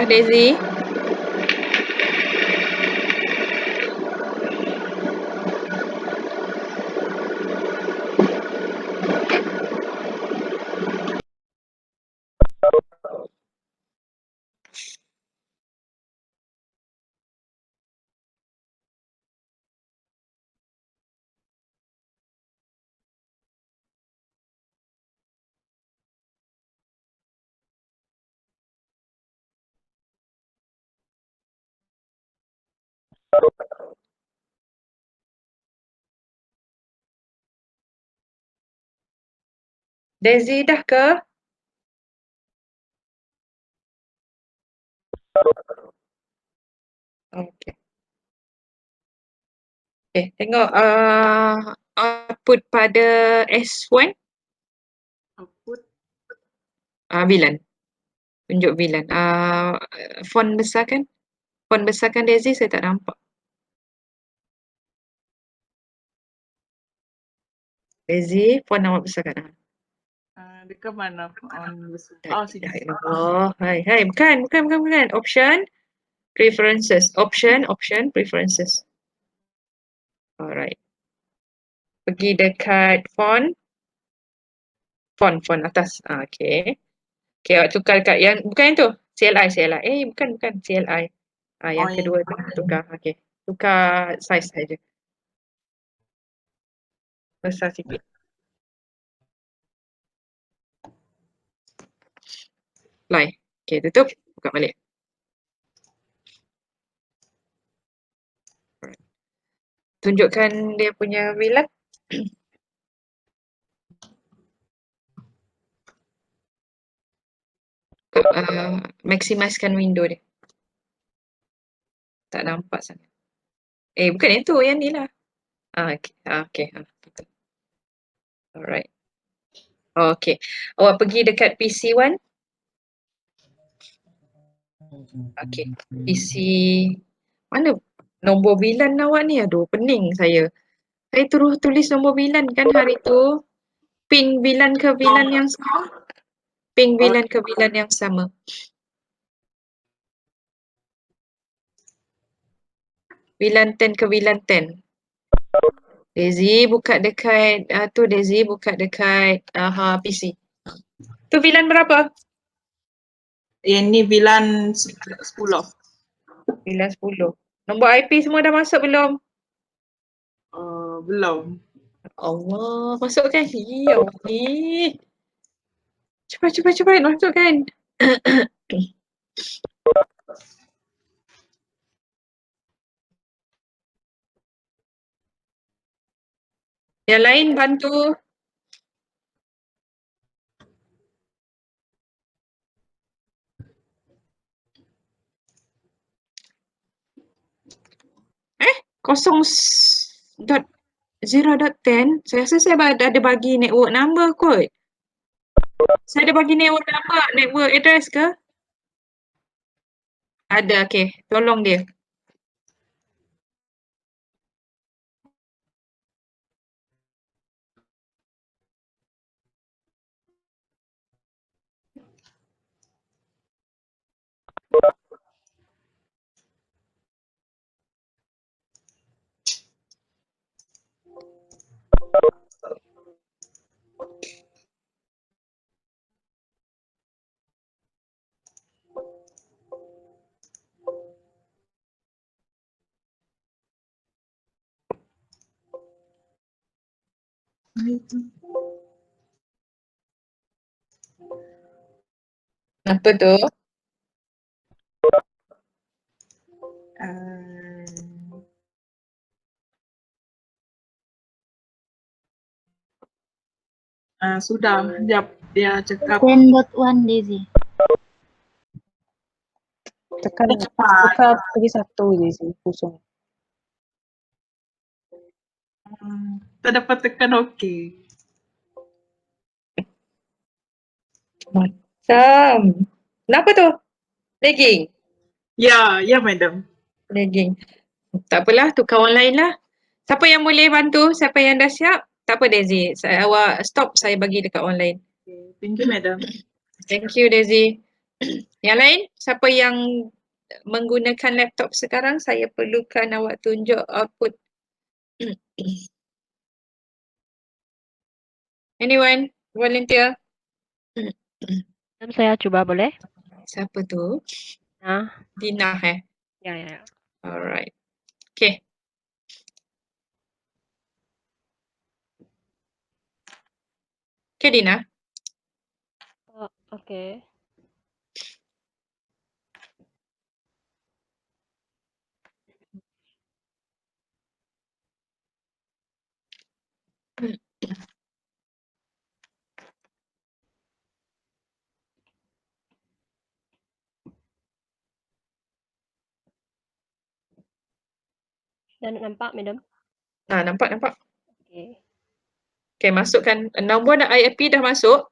Dahdakah Daisy? Daisy dah ke? Okey. Tengok output pada S1. Output. Bilan. Tunjuk bilan. Font besarkan. Font besarkan Daisy, saya tak nampak. Daisy, font awak besarkan. Dekat mana? Sini. Oh, hai. Bukan. Option, preferences. Option, preferences. Alright. Pergi dekat font atas. Okay. Okay, awak tukar dekat yang, bukan yang tu. CLI. Bukan CLI. Yang kedua tu tukar. Okay. Tukar size saja. Besar sikit. Apply. Okay, tutup. Buka balik. Tunjukkan dia punya bilan. Maximiskan window dia. Tak nampak sangat. Bukan yang tu, yang ni lah. Okay. Betul. Alright. Okay. Awak pergi dekat PC1. Okay. PC. Mana nombor bilan awak ni? Aduh, pening saya. Saya terus tulis nombor bilan kan hari tu. Ping bilan ke bilan yang sama? Ping bilan ke bilan yang sama. Bilan 10 ke bilan 10. Daisy buka dekat Daisy buka dekat PC. Tu bilan berapa? Yang ni bilan 10. Bilan 10. Nombor IP semua dah masuk belum? Belum. Allah, masukkan. Ya Allah. Cepat masukkan. Yang lain bantu. Kosong 0.10. Saya rasa saya ada bagi network number kot. Saya ada bagi network address ke? Ada, okay. Tolong dia. Apa tu? Sudah. Dia cakap. 10.1 Daisy. Tekan pergi 1 je sini, kosong. Tak dapat tekan okey. Macam. Kenapa tu? Lagging? Ya, madam. Lagging. Tak apalah, tukar online lah. Siapa yang boleh bantu? Siapa yang dah siap? Tak apa Daisy. Awak stop, saya bagi dekat online. Thank you, madam. Thank you Daisy. Yang lain, siapa yang menggunakan laptop sekarang, saya perlukan awak tunjuk output. Anyone volunteer? Saya coba boleh? Siapa tu? Nah, Dina ya, ya. Alright. Okay. Okay Dina. Oh, oke. Dan nampak, madam? Nah, nampak. Oke. Okay, masukkan nombor dan IP dah masuk.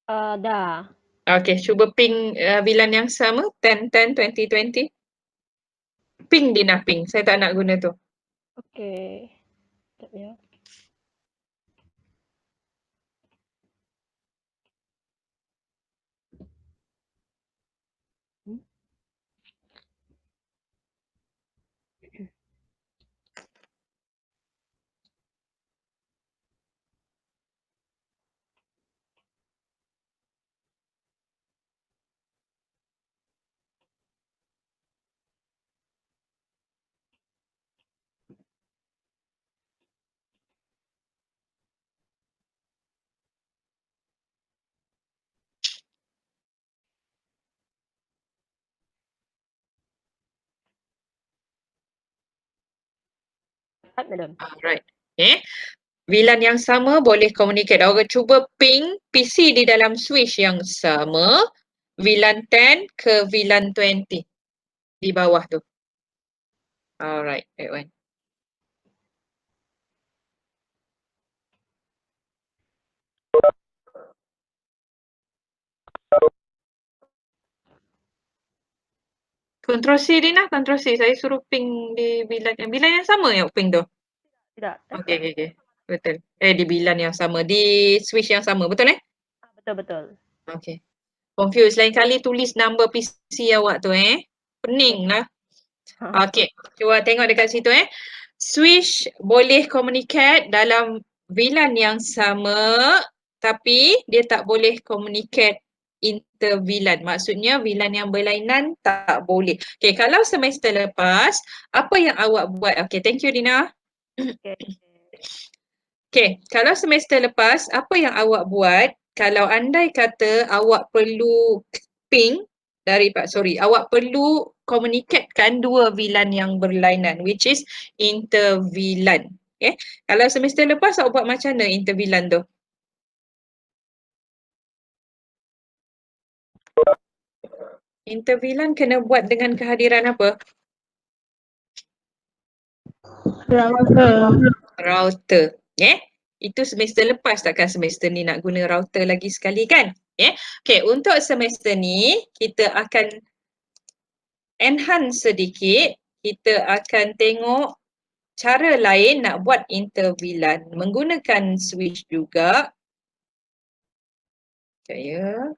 Dah. Okay, cuba ping VLAN yang sama 10 10 20 20. Ping Dina, ping. Saya tak nak guna tu. Oke. Sekejap ya. Dapat, madam? Alright. Okay. VLAN yang sama boleh communicate. Orang cuba ping PC di dalam switch yang sama. VLAN 10 ke VLAN 20. Di bawah tu. Alright, that one. Control C Dina, Control C. Saya suruh ping di VLAN yang sama yang ping tu. Tidak. Okay. Betul. Di VLAN yang sama. Di switch yang sama. Betul Betul. Okay. Confused. Lain kali tulis number PC awak tu Pening lah. Okay. Cuba tengok dekat situ Switch boleh communicate dalam VLAN yang sama tapi dia tak boleh communicate inter VLAN. Maksudnya VLAN yang berlainan tak boleh. Okay, kalau semester lepas, apa yang awak buat? Okay, thank you Dina. Oke. Okay, kalau semester lepas, apa yang awak buat kalau andai kata awak perlu ping awak perlu communicatekan dua VLAN yang berlainan, which is inter VLAN. Okay, kalau semester lepas awak buat macam mana inter VLAN tu? Inter VLAN kena buat dengan kehadiran apa? Router. Itu semester lepas, takkan semester ni nak guna router lagi sekali kan? Okay, untuk semester ni kita akan enhance sedikit. Kita akan tengok cara lain nak buat inter VLAN menggunakan switch juga. Sekejap ya.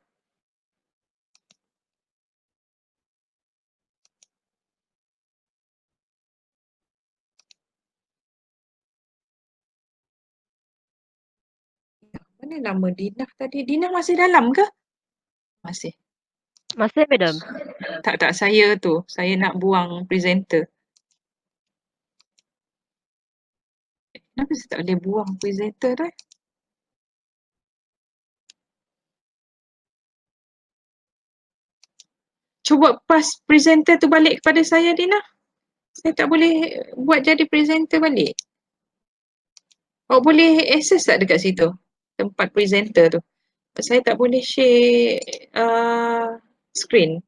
Mana nama Dina tadi? Dina masih dalam ke? Masih. Masih, madam? Tak, saya tu. Saya nak buang presenter. Kenapa saya tak boleh buang presenter tu? Cuba pas presenter tu balik kepada saya, Dina. Saya tak boleh buat jadi presenter balik. Awak boleh access tak dekat situ? Tempat presenter tu. Saya tak boleh share screen.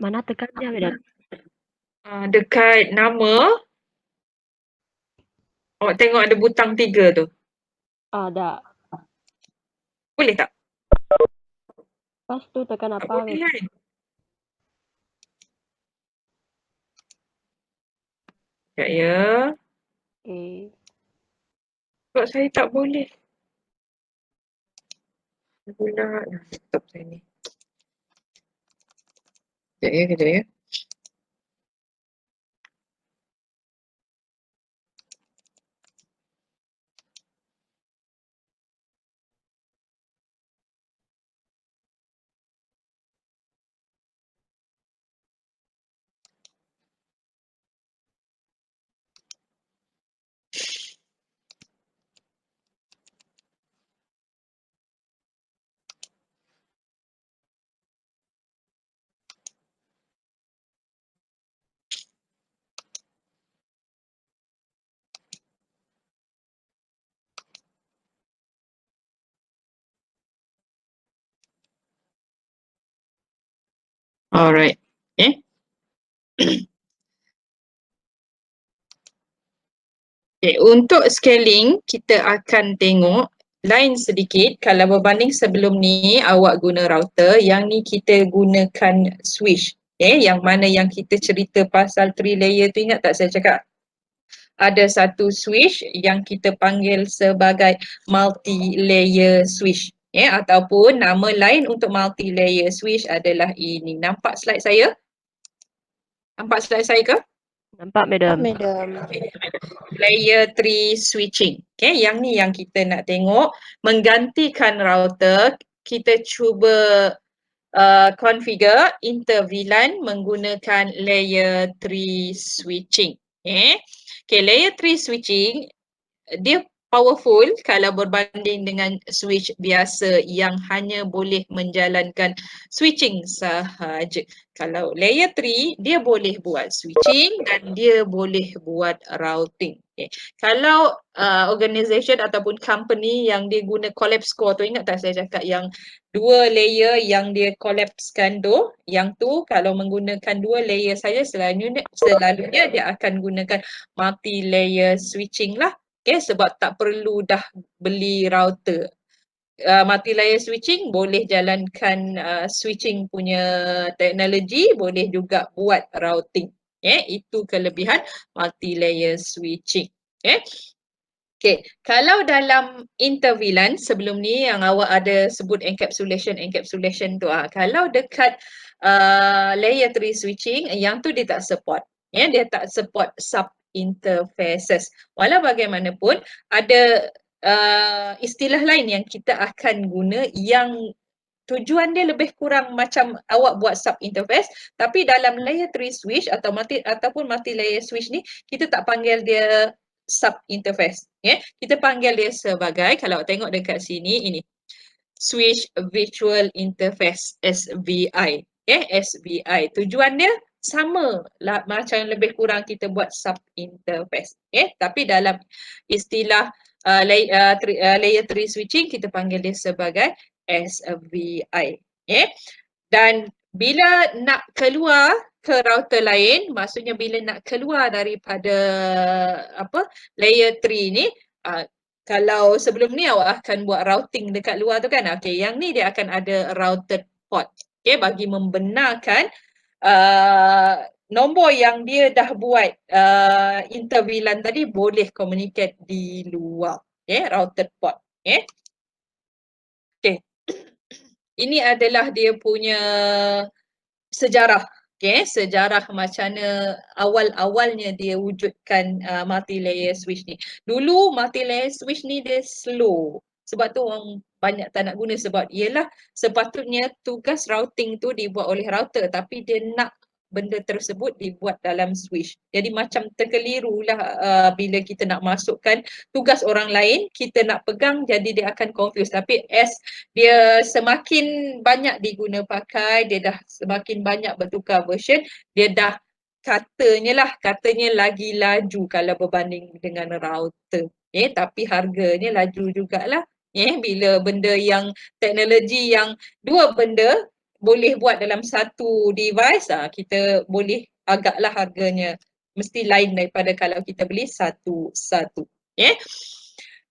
Mana tekannya, madam? Dekat nama, awak tengok ada butang 3 tu. Ada. Boleh tak? Pas tu tekan Tak apa, boleh madam? kan? Sekejap ya. Oke. Sebab saya tak boleh. Pula laptop saya ni. Kejap ya. Alright. Okay. Okay, untuk scaling kita akan tengok lain sedikit. Kalau berbanding sebelum ni awak guna router, yang ni kita gunakan switch. Okay, yang mana yang kita cerita pasal 3 layer tu, ingat tak saya cakap? Ada satu switch yang kita panggil sebagai multi-layer switch. Ataupun nama lain untuk multi-layer switch adalah ini. Nampak slide saya? Nampak slide saya ke? Nampak, Madam. Layer 3 switching. Okay, yang ni yang kita nak tengok. Menggantikan router, kita cuba configure inter VLAN menggunakan layer 3 switching. Okay, layer 3 switching dia powerful kalau berbanding dengan switch biasa yang hanya boleh menjalankan switching sahaja. Kalau layer 3 dia boleh buat switching dan dia boleh buat routing. Okay. Kalau organisation ataupun company yang dia guna collapse core tu, ingat tak saya cakap yang 2 layer yang dia collapsekan tu, yang tu kalau menggunakan 2 layer saja selalunya dia akan gunakan multi layer switching lah. Okay, sebab tak perlu dah beli router. Multi-layer switching boleh jalankan switching punya teknologi, boleh juga buat routing. Itu kelebihan multi-layer switching. Okay, kalau dalam inter VLAN sebelum ni yang awak ada sebut encapsulation tu, kalau dekat layer 3 switching, yang tu dia tak support. Dia tak support sub interfaces. Walau bagaimanapun ada istilah lain yang kita akan guna yang tujuan dia lebih kurang macam awak buat sub interface, tapi dalam layer 3 switch ataupun multi layer switch ni kita tak panggil dia sub interface. Kita panggil dia sebagai, kalau awak tengok dekat sini ini, switch virtual interface, SVI. SVI. Tujuan dia sama lah, macam lebih kurang kita buat sub interface. Tapi dalam istilah layer 3 switching kita panggil dia sebagai SVI. Dan bila nak keluar ke router lain, maksudnya bila nak keluar daripada layer 3 ni, kalau sebelum ni awak akan buat routing dekat luar tu kan, okay, yang ni dia akan ada routed port. Okay, bagi membenarkan nombor yang dia dah buat inter VLAN tadi boleh communicate di luar. Routed port. Okay. Ini adalah dia punya sejarah. Sejarah macam mana awal-awalnya dia wujudkan multi-layer switch ni. Dulu multi-layer switch ni dia slow. Sebab tu orang banyak tak nak guna, sebab ialah sepatutnya tugas routing tu dibuat oleh router tapi dia nak benda tersebut dibuat dalam switch. Jadi macam terkelirulah bila kita nak masukkan tugas orang lain, kita nak pegang, jadi dia akan confuse. Tapi as dia semakin banyak diguna pakai, dia dah semakin banyak bertukar version, dia dah katanya lagi laju kalau berbanding dengan router. Tapi harganya laju jugalah. Bila benda yang teknologi yang dua benda boleh buat dalam satu device, kita boleh agaklah harganya mesti lain daripada kalau kita beli satu-satu.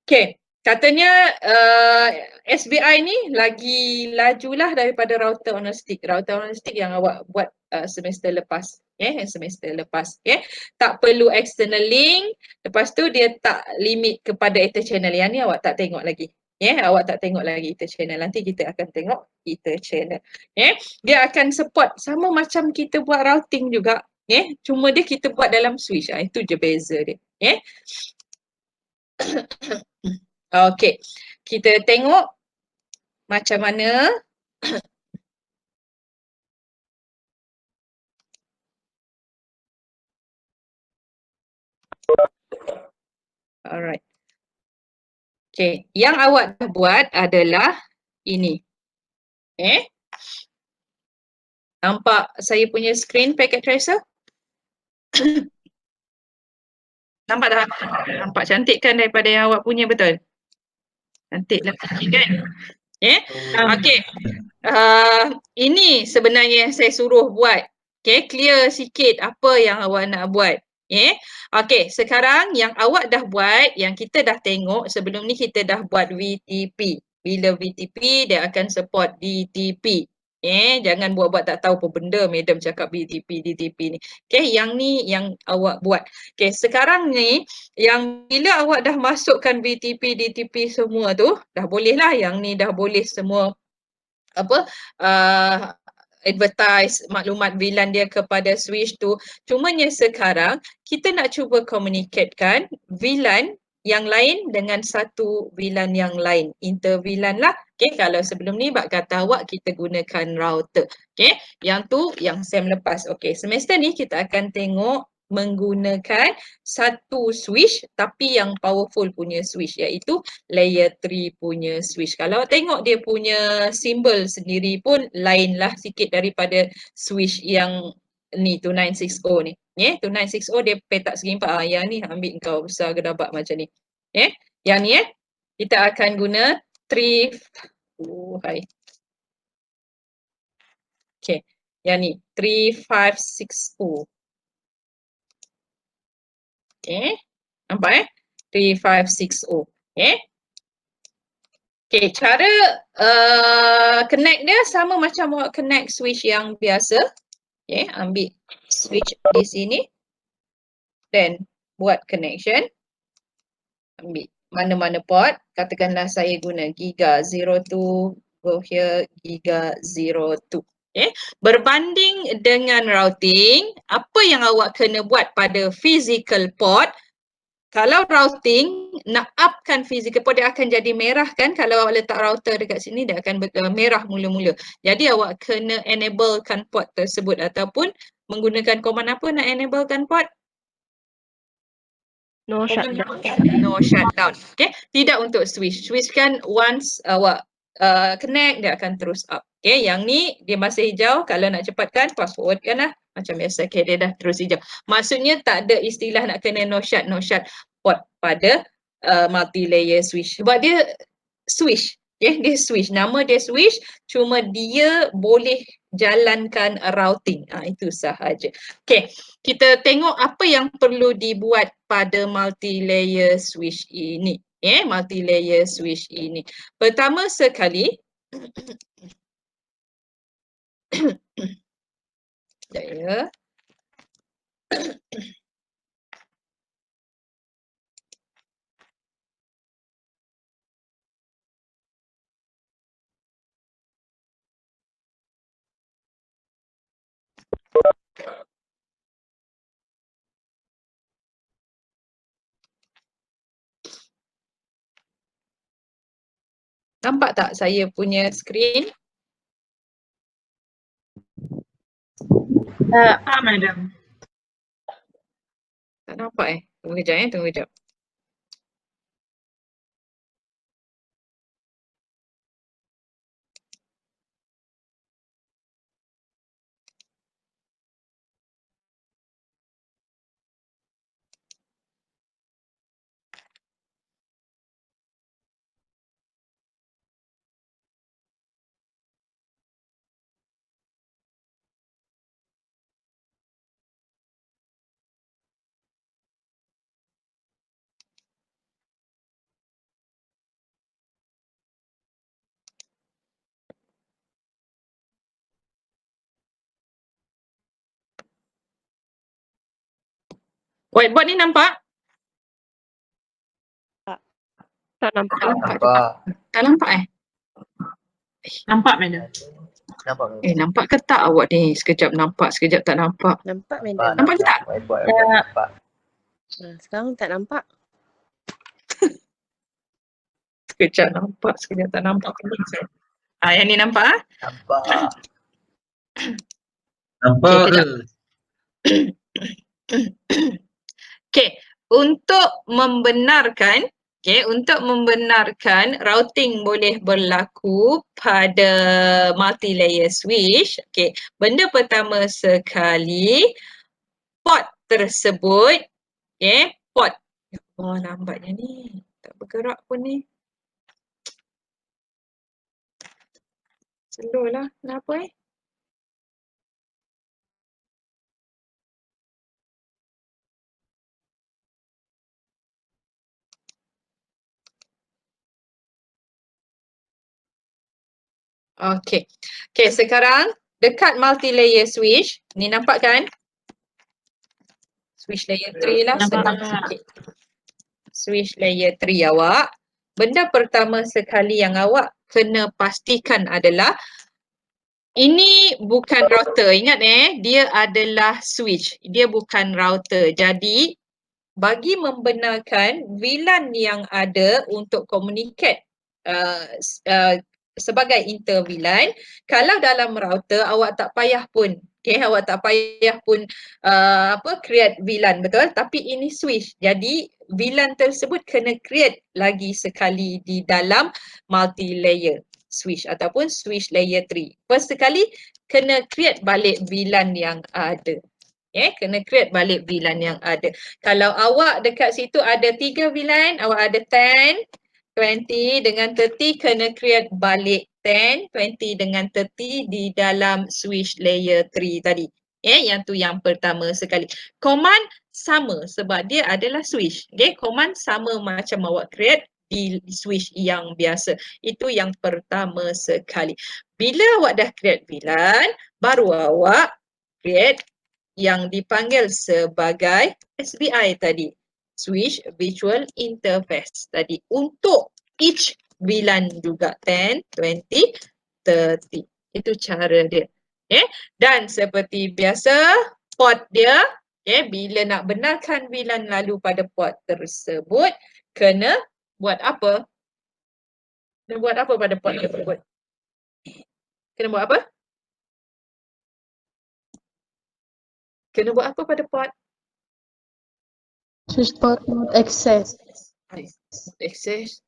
Okay, katanya SBI ni lagi lajulah daripada router on a stick. Router on a stick yang awak buat semester lepas. Semester lepas. Tak perlu external link. Lepas tu dia tak limit kepada ether channel. Yang ni awak tak tengok lagi. Awak tak tengok lagi Ether channel. Nanti kita akan tengok Ether channel. Dia akan support sama macam kita buat routing juga. Cuma dia kita buat dalam switch. Itu je beza dia. Okey. Kita tengok macam mana alright. Okay, yang awak dah buat adalah ini. Nampak saya punya screen packet tracer? Nampak tak? Nampak cantik kan daripada yang awak punya, betul? Cantik lah kan? Okay. Ini sebenarnya yang saya suruh buat. Okay, clear sikit apa yang awak nak buat. Okay, sekarang yang awak dah buat, yang kita dah tengok sebelum ni kita dah buat VTP. Bila VTP, dia akan support DTP. Jangan buat-buat tak tahu apa benda madam cakap VTP, DTP ni. Okay, yang ni yang awak buat. Okay, sekarang ni yang bila awak dah masukkan VTP, DTP semua tu, dah boleh lah yang ni dah boleh semua advertise maklumat VLAN dia kepada switch tu. Cumanya sekarang kita nak cuba communicatekan VLAN yang lain dengan satu VLAN yang lain. Inter VLAN lah. Okay, kalau sebelum ni bak kata awak kita gunakan router. Okay, yang tu yang sem lepas. Okay, semester ni kita akan tengok menggunakan satu switch tapi yang powerful punya switch iaitu layer 3 punya switch. Kalau tengok dia punya simbol sendiri pun lain lah sikit daripada switch yang ni 2960 ni. 2960 dia petak segi empat. Yang ni ambil kau besar gedabak macam ni. Yang ni kita akan guna 3 hai. Okay. Yang ni 3560. Nampak 3560. Okay, cara connect dia sama macam awak connect switch yang biasa. Ambil switch di sini. Then buat connection. Ambil mana-mana port. Katakanlah saya guna Giga 02. Go here Giga 02. Berbanding dengan routing, apa yang awak kena buat pada physical port? Kalau routing, nak upkan physical port, dia akan jadi merah kan? Kalau awak letak router dekat sini, dia akan merah mula-mula. Jadi awak kena enablekan port tersebut ataupun menggunakan command apa nak enablekan port? No shutdown. No shutdown. Okay, tidak untuk switch. Switch kan once awak connect, dia akan terus up. Okay, yang ni dia masih hijau. Kalau nak cepatkan, fast forwardkan lah. Macam biasa, okay, dia dah terus hijau. Maksudnya tak ada istilah nak kena no shut port pada multi-layer switch. Sebab dia switch. Dia switch. Nama dia switch, cuma dia boleh jalankan routing. Itu sahaja. Okay, kita tengok apa yang perlu dibuat pada multi-layer switch ini. Multi-layer switch ini. Pertama sekali, saya nampak tak saya punya screen? Madam. Tak nampak Tunggu kejap tunggu kejap. Whiteboard ni nampak? Tak. Tak nampak. Tak nampak. Nampak. Tak nampak Nampak, madam. Nampak. nampak ke tak awak ni? Sekejap nampak, sekejap tak nampak. Nampak, madam. Nampak ke tak? Whiteboard nampak. Sekarang tak nampak. Sekejap nampak, sekejap tak nampak. Yang ni nampak Nampak. Nampak Okey, ke? Okey, untuk membenarkan routing boleh berlaku pada multi-layer switch. Okey, benda pertama sekali, port tersebut, port. Oh, lambatnya ni. Tak bergerak pun ni. Slow lah. Kenapa Okey. Okey, sekarang dekat multi-layer switch, ni nampak kan? Switch layer 3 lah, Nampak. senang sikit. Switch layer 3 awak. Benda pertama sekali yang awak kena pastikan adalah ini bukan router. Ingat dia adalah switch. Dia bukan router. Jadi bagi membenarkan VLAN yang ada untuk communicate sebagai inter VLAN, kalau dalam router awak tak payah pun awak tak payah pun create VLAN, betul? Tapi ini switch. Jadi VLAN tersebut kena create lagi sekali di dalam multi-layer switch ataupun switch layer 3. First sekali kena create balik VLAN yang ada. Kena create balik VLAN yang ada. Kalau awak dekat situ ada 3 VLAN, awak ada 10, 20 dengan 30, kena create balik 10, 20 dengan 30 di dalam switch layer 3 tadi. Yang tu yang pertama sekali. Command sama sebab dia adalah switch. Command sama macam awak create di switch yang biasa. Itu yang pertama sekali. Bila awak dah create VLAN, baru awak create yang dipanggil sebagai SVI tadi. Switch Virtual Interface tadi. Untuk each VLAN juga 10, 20, 30. Itu cara dia. Dan seperti biasa, port dia, bila nak benarkan VLAN lalu pada port tersebut, kena buat apa? Kena buat apa pada port tersebut? Kena buat apa? Kena buat apa pada port? Switch port mode access. Access,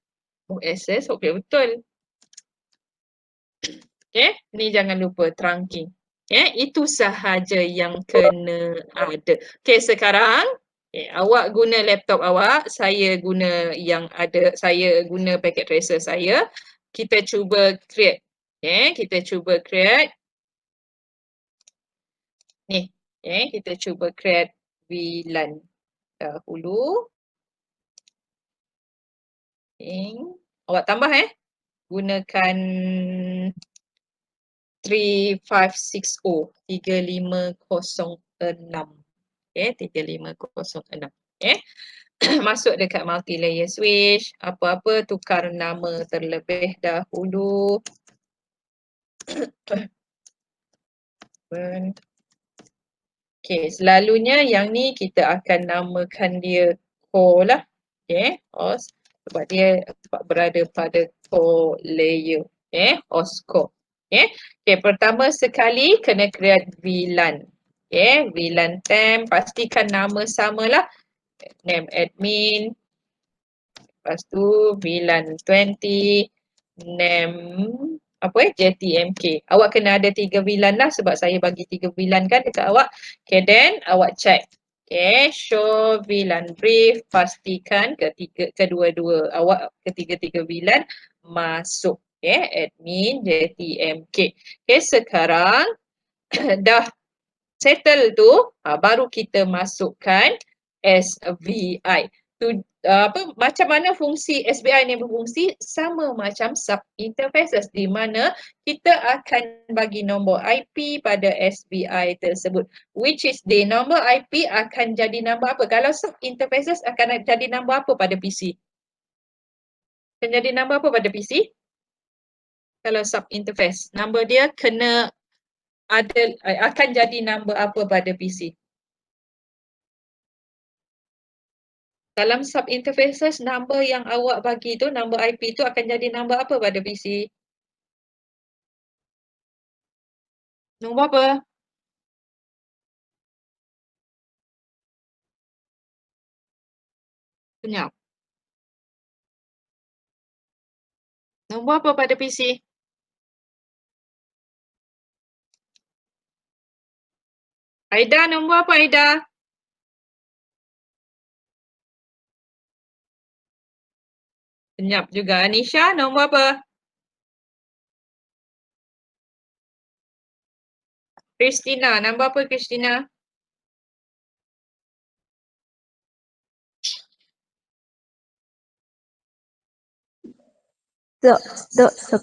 okey betul. Ni jangan lupa trunking. Itu sahaja yang kena ada. Sekarang awak guna laptop awak, saya guna yang ada, saya guna packet tracer saya. Kita cuba create. Kita cuba create. Ni, kita cuba create VLAN dahulu. Awak tambah gunakan 3560 3506. 3506. Masuk dekat multi-layer switch. Apa-apa tukar nama terlebih dahulu. Selalunya yang ni kita akan namakan dia core lah. Host. Sebab dia berada pada core layer. Host core. Pertama sekali kena create VLAN. VLAN temp, pastikan nama samalah. Name admin. Lepas tu VLAN 20. Name JTMK. Awak kena ada 3 VLAN lah sebab saya bagi 3 VLAN kan dekat awak. Then awak check. Show VLAN brief, pastikan kedua-dua awak ketiga-tiga VLAN masuk. Admin JTMK. Sekarang dah settle tu, baru kita masukkan SVI. Macam mana fungsi SVI ni berfungsi? Sama macam sub interfaces di mana kita akan bagi nombor IP pada SVI tersebut. Which is the nombor IP akan jadi nombor apa? Kalau sub interfaces akan jadi nombor apa pada PC? Akan jadi number apa pada PC? Kalau sub interface, number dia kena ada, akan jadi number apa pada PC? Dalam sub interfaces, number yang awak bagi tu, number IP tu akan jadi number apa pada PC? Nombor apa? Senyap. Nombor apa pada PC? Aida, nombor apa Aida? Senyap juga. Anisha, nombor apa? Christina, nombor apa Christina? Dot 10.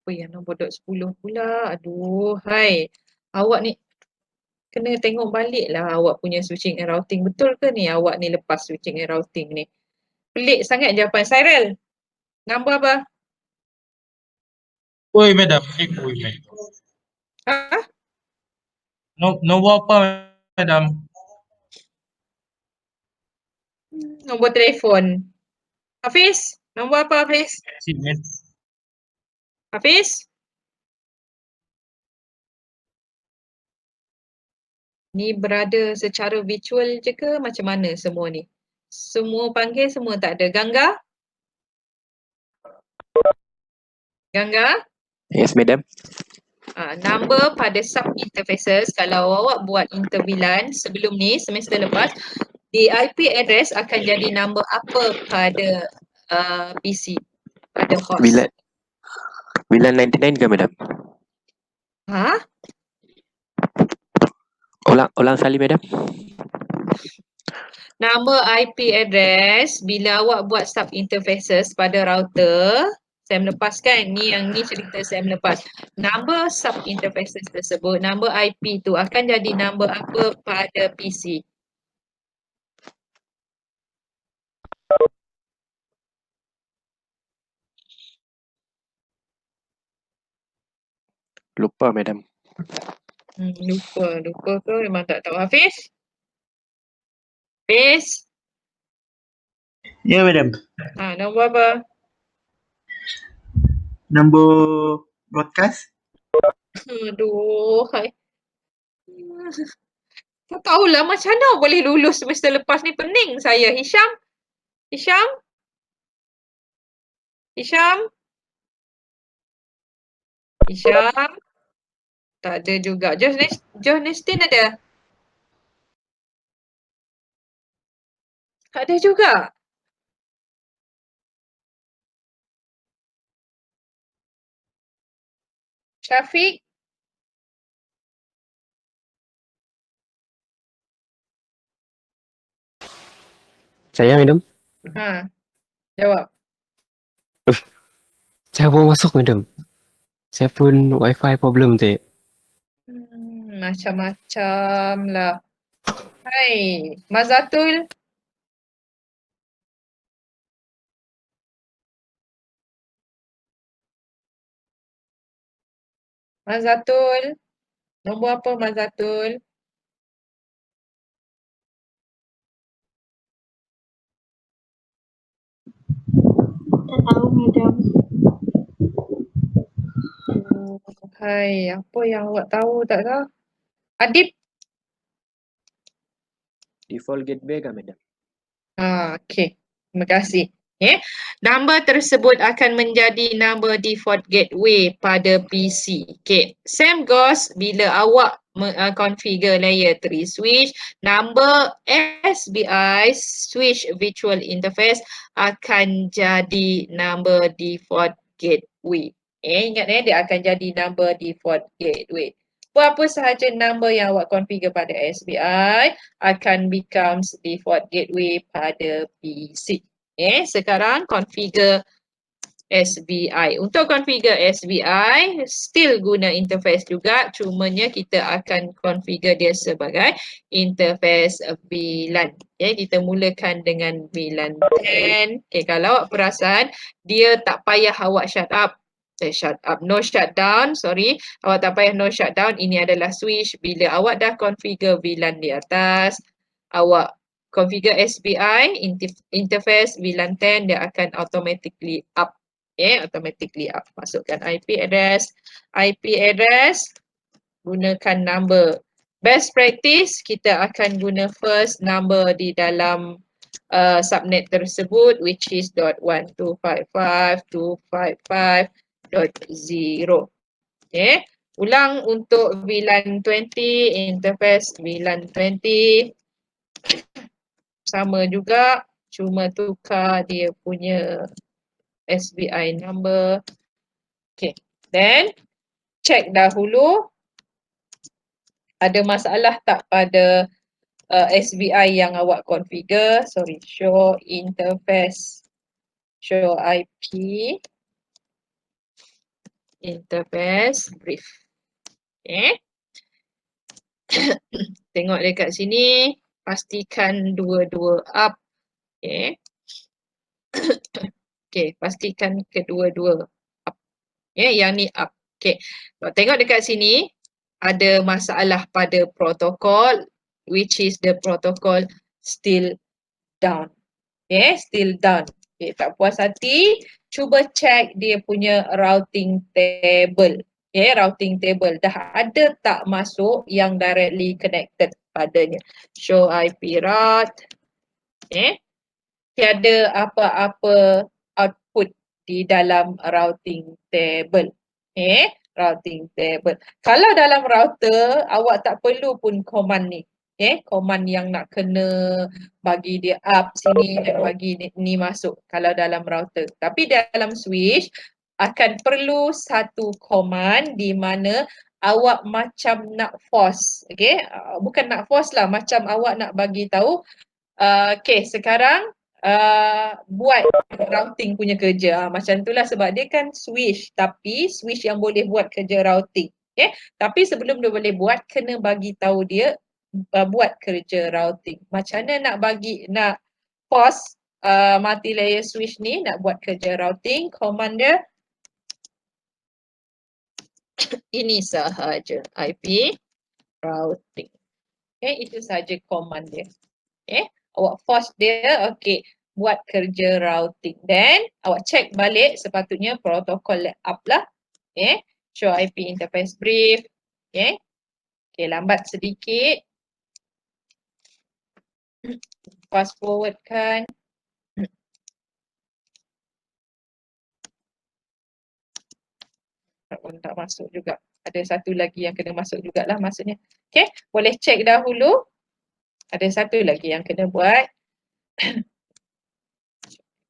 Apa yang nombor dot 10 pula? Aduh, hai. Awak ni kena tengok balik lah awak punya switching and routing. Betul ke ni awak ni lepas switching and routing ni? Pelik sangat jawapan. Cyril, nombor apa? Oi, madam. Oi, madam. Ha? Nombor apa, madam? Nombor telefon. Hafiz, nombor apa Hafiz? Sip, madam. Hafiz? Ni berada secara virtual je ke macam mana semua ni? Semua panggil, semua tak ada. Gangga? Gangga? Yes, madam. Number pada sub interfaces, kalau awak buat interbilan sebelum ni, semester lepas, di IP address akan jadi number apa pada PC, pada host? Bilan 99 ke, madam? Ha? Ulang sekali, madam. Number IP address bila awak buat sub interfaces pada router, SEM lepas kan, yang ni cerita SEM lepas. Number sub interfaces tersebut, number IP tu akan jadi number apa pada PC? Lupa, madam. Lupa ke memang tak tahu. Hafiz? Hafiz? Ya, madam. Nombor apa? Nombor broadcast. Aduh, hai. Tak tahulah macam mana boleh lulus semester lepas ni, pening saya. Hisham? Hisham? Hisham? Hisham? Tak ada juga. Johnestin ada? Tak ada juga. Syafiq? Saya, madam. Jawab. Saya pun masuk, madam. Saya pun wifi problem tu. Macam-macam lah. Hai, Mazatul? Mazatul? Nombor apa Mazatul? Tak tahu, madam. Hai, apa yang awak tahu tak tahu? Adib? Default gateway ke, madam? Okey. Terima kasih. Number tersebut akan menjadi number default gateway pada PC. Same goes bila awak configure layer 3 switch, number SBI switch virtual interface akan jadi number default gateway. Ingat dia akan jadi number default gateway. Apa sahaja number yang awak configure pada SBI akan becomes default gateway pada PC. Sekarang configure SBI. Untuk configure SBI, still guna interface juga, cumanya kita akan configure dia sebagai interface VLAN. Okay, kita mulakan dengan VLAN 10. Okay, kalau awak perasan, dia tak payah awak no shutdown, sorry. Awak tak payah no shutdown, ini adalah switch. Bila awak dah configure VLAN di atas, awak configure SBI, interface VLAN 10, dia akan automatically up. Okay, automatically up. Masukkan IP address. IP address, gunakan number. Best practice, kita akan guna first number di dalam subnet tersebut, which is .1.255.255.0. Okay. Ulang untuk VLAN 20, interface VLAN 20. Sama juga, cuma tukar dia punya SBI number. Okay, then check dahulu ada masalah tak pada SBI yang awak configure. Sorry, show interface, show IP, interface brief. Okay. Tengok dekat sini, pastikan dua-dua up. Okay. Okay, pastikan kedua-dua up. Yeah, yang ni up. Okay, tengok dekat sini ada masalah pada protokol, which is the protocol still down. Okay, still down. Okay, tak puas hati, cuba check dia punya routing table. Okay, routing table dah ada tak masuk yang directly connected padanya. Show IP route. Okay, tiada apa-apa output di dalam routing table. Okay, routing table. Kalau dalam router, awak tak perlu pun command ni. Okay, command yang nak kena bagi dia up sini dan bagi ni masuk kalau dalam router. Tapi dalam switch, akan perlu satu command di mana awak macam nak force. Okay, bukan nak force lah, macam awak nak bagi tahu, okay, sekarang buat routing punya kerja. Macam itulah sebab dia kan switch, tapi switch yang boleh buat kerja routing. Okay? Tapi sebelum dia boleh buat, kena bagi tahu dia buat kerja routing. Macam mana nak pause multi-layer switch ni, nak buat kerja routing, command dia ini sahaja, IP routing. Okay, itu sahaja command dia. Okay, awak force dia, okay, buat kerja routing. Then, awak check balik, sepatutnya protokol up lah. Okay, show IP interface brief. Okay, okay, lambat sedikit. Fast forward kan. Tak masuk juga. Ada satu lagi yang kena masuk jugalah maksudnya. Okay, boleh check dahulu. Ada satu lagi yang kena buat.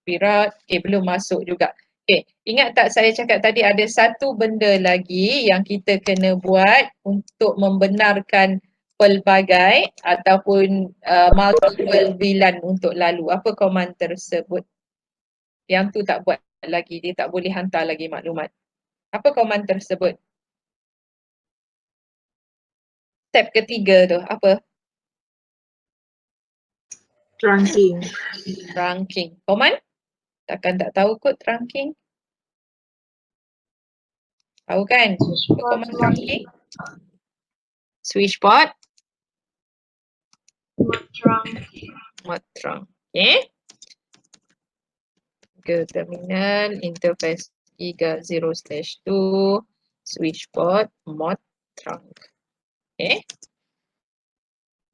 Pirat, okay, belum masuk juga. Okay, ingat tak saya cakap tadi ada satu benda lagi yang kita kena buat untuk membenarkan pelbagai ataupun multiple VLAN untuk lalu. Apa command tersebut? Yang tu tak buat lagi, dia tak boleh hantar lagi maklumat. Apa command tersebut? Step ketiga tu, apa? Trunking. Trunking. Command? Takkan tak tahu kot trunking. Tahu kan? Apa command trunking? Switch port. Mod trunk. Okay. Ke terminal interface 30/2 switch port mod trunk. Okay.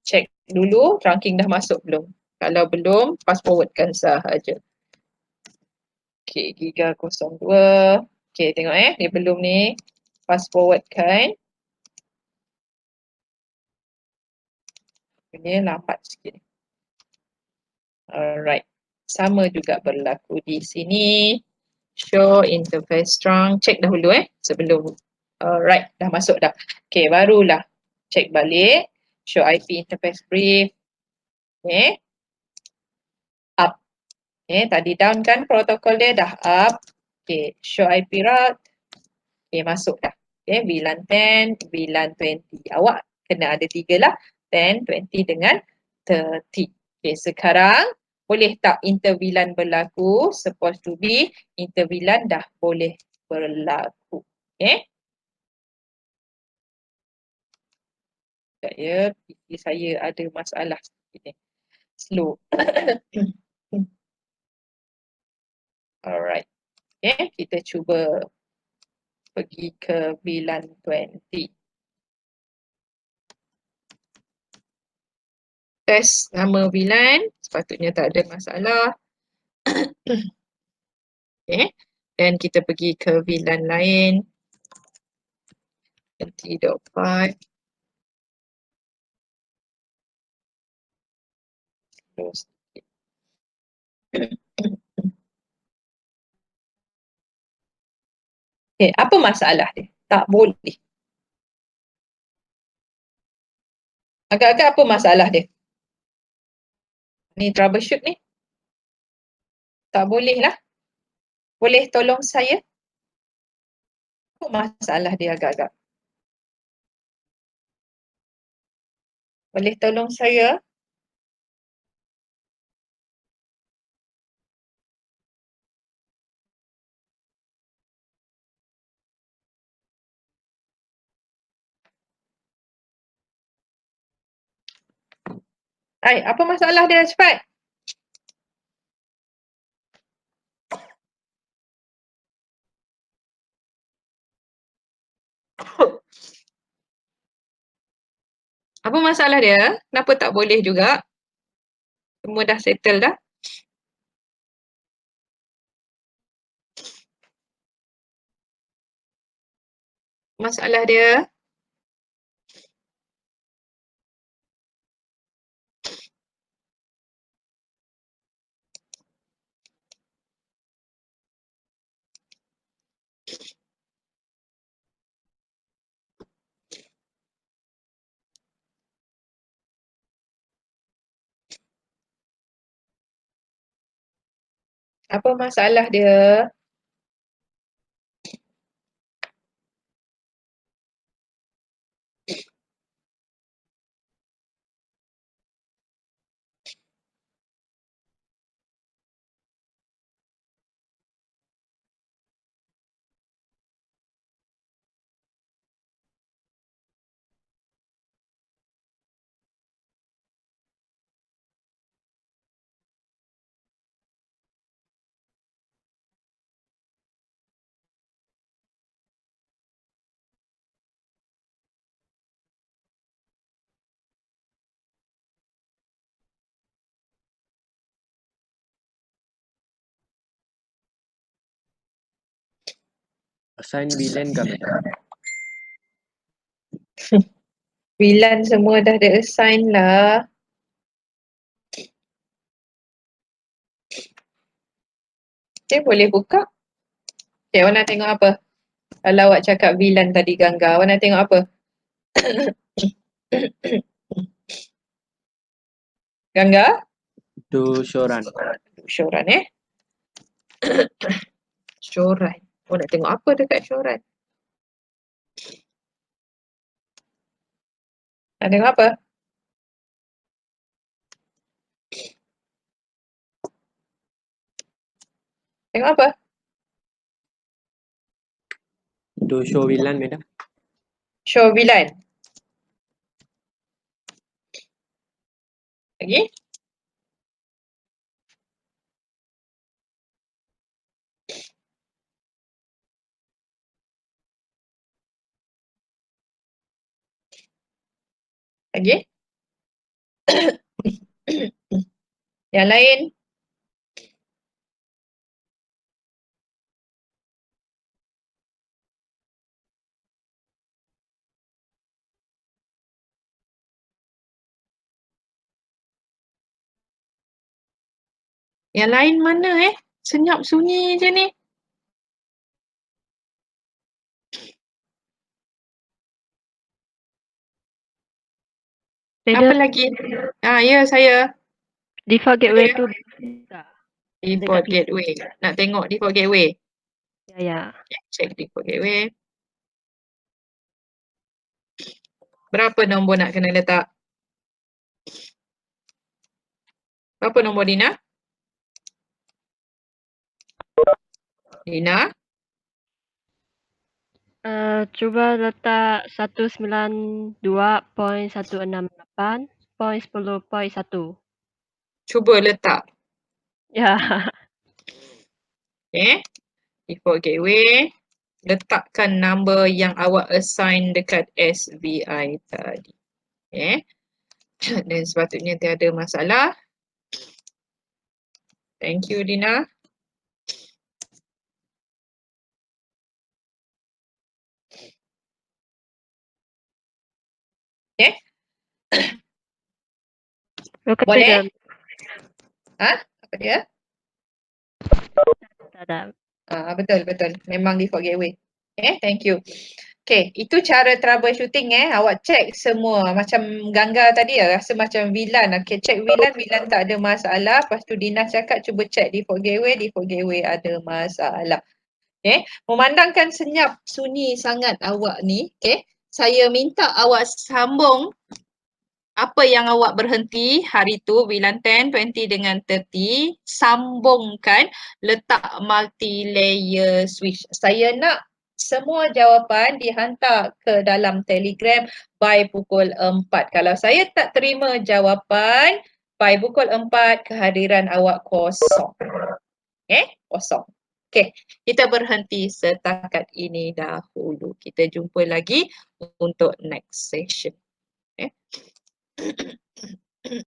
Check dulu trunking dah masuk belum. Kalau belum, fast forwardkan sahaja. Okay, Giga 02. Okay, tengok dia belum ni. Fast forwardkan. Ini lambat sikit. Alright. Sama juga berlaku di sini. Show interface trunk. Check dahulu sebelum. Alright, dah masuk dah. Okay, barulah check balik. Show IP interface brief. Okay. Up. Okay, tadi down kan protokol dia dah up. Okay, show IP route. Okay, masuk dah. Okay, VLAN 10, VLAN 20. Awak kena ada 3 lah. 10, 20 dengan 30. Okay, sekarang boleh tak inter-VLAN berlaku? Supposed to be inter-VLAN dah boleh berlaku. Okay. Sekejap ya, PC saya ada masalah sikit ni. Slow. Alright. Okay, kita cuba pergi ke VLAN 20. Test nama VLAN, sepatutnya tak ada masalah. Okay. Dan kita pergi ke VLAN lain. 20.5. Terus. Okay, apa masalah dia? Tak boleh. Agak-agak apa masalah dia? Ni troubleshoot ni. Tak boleh lah. Boleh tolong saya? Apa masalah dia agak-agak? Boleh tolong saya? Hai, apa masalah dia? Cepat. Apa masalah dia? Kenapa tak boleh juga? Semua dah settle dah. Masalah dia? Apa masalah dia? Assign VLAN ke madam? VLAN semua dah assign lah. Okay, boleh buka. Okay, awak nak tengok apa? Kalau awak cakap VLAN tadi Gangga, awak nak tengok apa? Gangga? To show run. Syoran Syoran. Awak nak tengok apa dekat syoran? Nak tengok apa? Tengok apa? To show VLAN madam. Show VLAN. Lagi? Lagi? Yang lain? Yang lain mana Senyap sunyi je ni. Apa lagi? Ya, saya. Default gateway tu Default gateway. Nak tengok default gateway. Ya. Check default gateway. Berapa nombor nak kena letak? Berapa nombor Dina? Dina? Cuba letak 192.168.10.1. Cuba letak. Ya. Okay. Default gateway. Letakkan number yang awak assign dekat SVI tadi. Okay. Dan sepatutnya tiada masalah. Thank you Dina. Okay. Okey, Boleh? madam. Apa dia? Tak ada. Betul. Memang default gateway. Okay, thank you. Okay, itu cara troubleshooting Awak check semua. Macam Gangga tadi rasa macam VLAN. Okay, check VLAN tak ada masalah. Lepas tu Dina cakap cuba check default gateway ada masalah. Okay, memandangkan senyap sunyi sangat awak ni. Okay, saya minta awak sambung apa yang awak berhenti hari tu VLAN 10, 20 dengan 30, sambungkan, letak multi-layer switch. Saya nak semua jawapan dihantar ke dalam Telegram by pukul 4. Kalau saya tak terima jawapan by pukul 4, kehadiran awak kosong. Kosong. Okay, kita berhenti setakat ini dahulu. Kita jumpa lagi untuk next session.